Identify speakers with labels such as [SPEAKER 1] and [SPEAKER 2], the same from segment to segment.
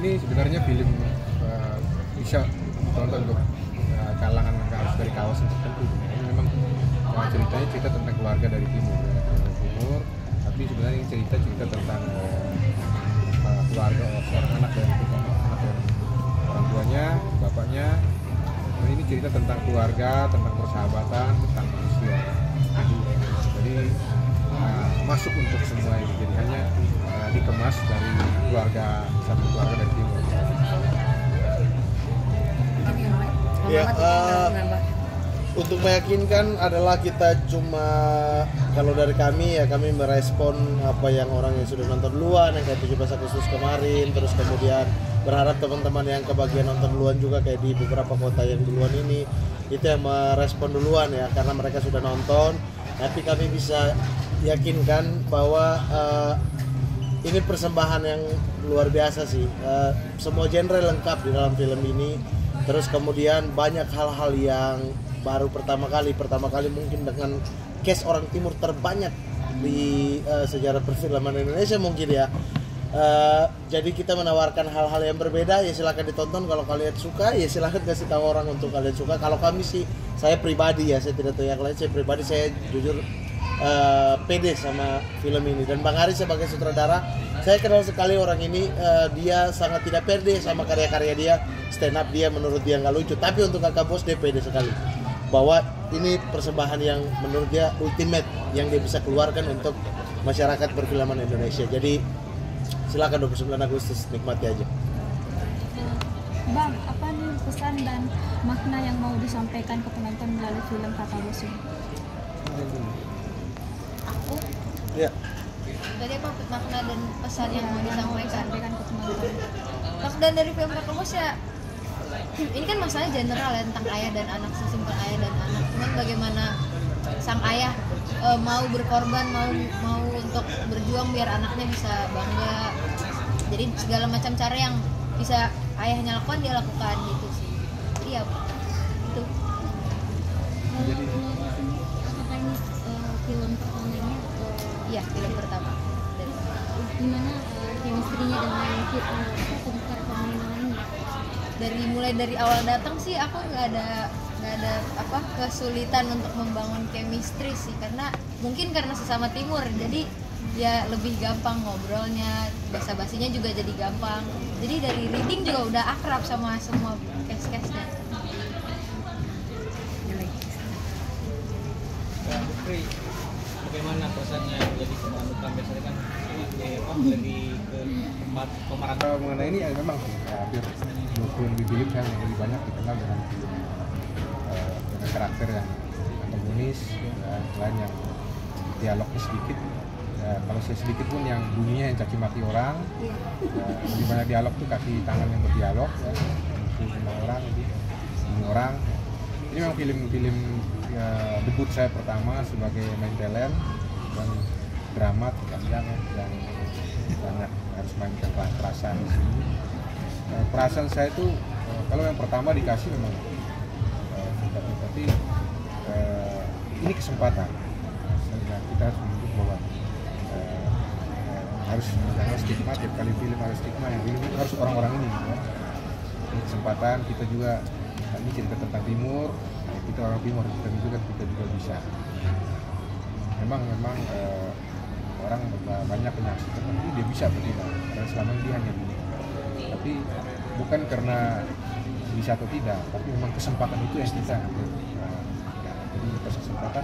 [SPEAKER 1] ini sebenarnya film bisa ditonton untuk kalangan yang harus dari kawasan tertentu. Ini memang ceritanya cerita tentang keluarga dari timur, tapi sebenarnya ini cerita tentang keluarga seorang anak dan orang tuanya, bapaknya. Nah, ini cerita tentang keluarga, tentang persahabatan, tentang manusia. Jadi masuk untuk semua ini. Jadi hanya dikemas dari satu keluarga dari timur.
[SPEAKER 2] Ya, untuk meyakinkan adalah kita cuma, kalau dari kami ya kami merespon apa yang orang yang sudah nonton duluan yang kayak 17 Agustus kemarin, terus kemudian berharap teman-teman yang kebagian nonton duluan juga kayak di beberapa kota yang duluan ini itu yang merespon duluan ya, karena mereka sudah nonton. Tapi kami bisa yakinkan bahwa ini persembahan yang luar biasa sih. Semua genre lengkap di dalam film ini. Terus kemudian banyak hal-hal yang baru pertama kali mungkin dengan cast orang timur terbanyak di sejarah perfilman Indonesia mungkin ya. Jadi kita menawarkan hal-hal yang berbeda, ya silakan ditonton. Kalau kalian suka ya silakan kasih tahu orang untuk kalian suka. Kalau kami sih, saya pribadi ya, saya tidak tahu yang lain, saya pribadi saya jujur pede sama film ini. Dan Bang Ari sebagai sutradara, saya kenal sekali orang ini. Dia sangat tidak pede sama karya-karya dia. Stand up dia menurut dia nggak lucu, tapi untuk Kakak Bos dia pede sekali bahwa ini persembahan yang menurut dia ultimate yang dia bisa keluarkan untuk masyarakat perfilman Indonesia. Jadi silakan 29 Agustus nikmati aja.
[SPEAKER 3] Bang, apa nih pesan dan makna yang mau disampaikan ke penonton melalui film Kakak Bos ini?
[SPEAKER 4] Aku
[SPEAKER 2] Ya.
[SPEAKER 4] tadi apa makna dan pesan yang mau disampaikan
[SPEAKER 3] ke penonton?
[SPEAKER 4] Makna dari film Kakak Bos ya, ini kan masalahnya general ya, tentang ayah dan anak, sesimpel ayah dan anak. Cuman bagaimana sang ayah mau berkorban, mau untuk berjuang biar anaknya bisa bangga. Jadi segala macam cara yang bisa ayahnya lakukan dia lakukan gitu sih. Jadi ya itu.
[SPEAKER 3] Apa ini film pertamanya?
[SPEAKER 4] Iya, film pertama.
[SPEAKER 3] Gimana chemistry-nya dengan pembukaan lainnya?
[SPEAKER 4] Mulai dari awal datang sih aku nggak ada apa kesulitan untuk membangun chemistry sih, karena sesama timur jadi ya lebih gampang ngobrolnya, basa-basinya juga jadi gampang. Jadi dari reading juga udah akrab sama semua cast-castnya.
[SPEAKER 5] Putri, bagaimana pesannya jadi pemanukan? Biasanya kan lebih ke tempat pemeran.
[SPEAKER 1] Mengenai ini ya memang hampir 20 lebih film yang lebih banyak dikenal dengan film dengan karakter yang antagonis, selain yang dialognya sedikit. Kalau saya sedikit pun yang bunyinya yang caci maki orang, lebih banyak dialog tuh kaki tangan yang berdialog, sama orang, bunuh orang. Ini memang film debut saya pertama sebagai main talent dan drama panjang yang banyak harus mainkan perasaan di sini. Perasaan saya itu kalau yang pertama dikasih memang tapi ini kesempatan. Kita harus menunjuk bahwa harus jangan stigma, tiap kali film harus stigma, yang film itu harus orang-orang ini ya. Ini kesempatan kita juga, ini cerita tentang timur, kita orang timur, kita juga bisa. Memang orang banyak menyaksikan, tapi dia bisa bertindak karena selama ini dia hanya ini. Tapi bukan karena bisa atau tidak, tapi memang kesempatan itu yang kita ambil. Jadi atas kesempatan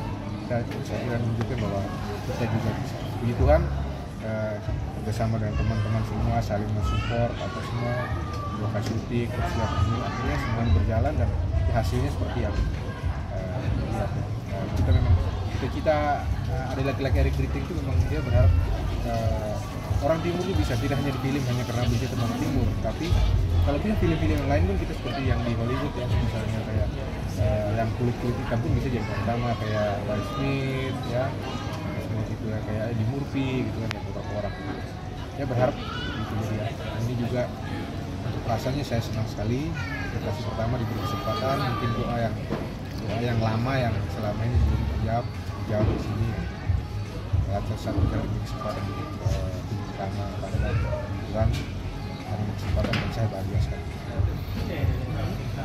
[SPEAKER 1] saya kira menunjukkan bahwa kita juga bisa. Puji Tuhan, bersama dengan teman-teman semua saling mensupport atau semua lokasi syuting, persiapan ini akhirnya semuanya berjalan dan hasilnya seperti apa. Kita memang kita ada laki-laki Eric Kriting itu memang dia berharap orang timur itu bisa tidak hanya dipilih hanya karena bisa teman timur, tapi kalau punya film-film yang lain pun kita seperti yang di Hollywood ya, misalnya kayak yang kulit-kulit hitam pun bisa jadi pertama kayak Will Smith ya, gitu ya, kayak Eddie Murphy gitu kan, yang beberapa orang ya berharap gitu. Jadi ya, ini juga rasanya saya senang sekali lokasi pertama diberi kesempatan, mungkin doa yang lama yang selama ini belum terjawab di sini ya. Satu kali ini kesempatan di pertama pada Tuhan kesempatan dan saya bahagia sekali.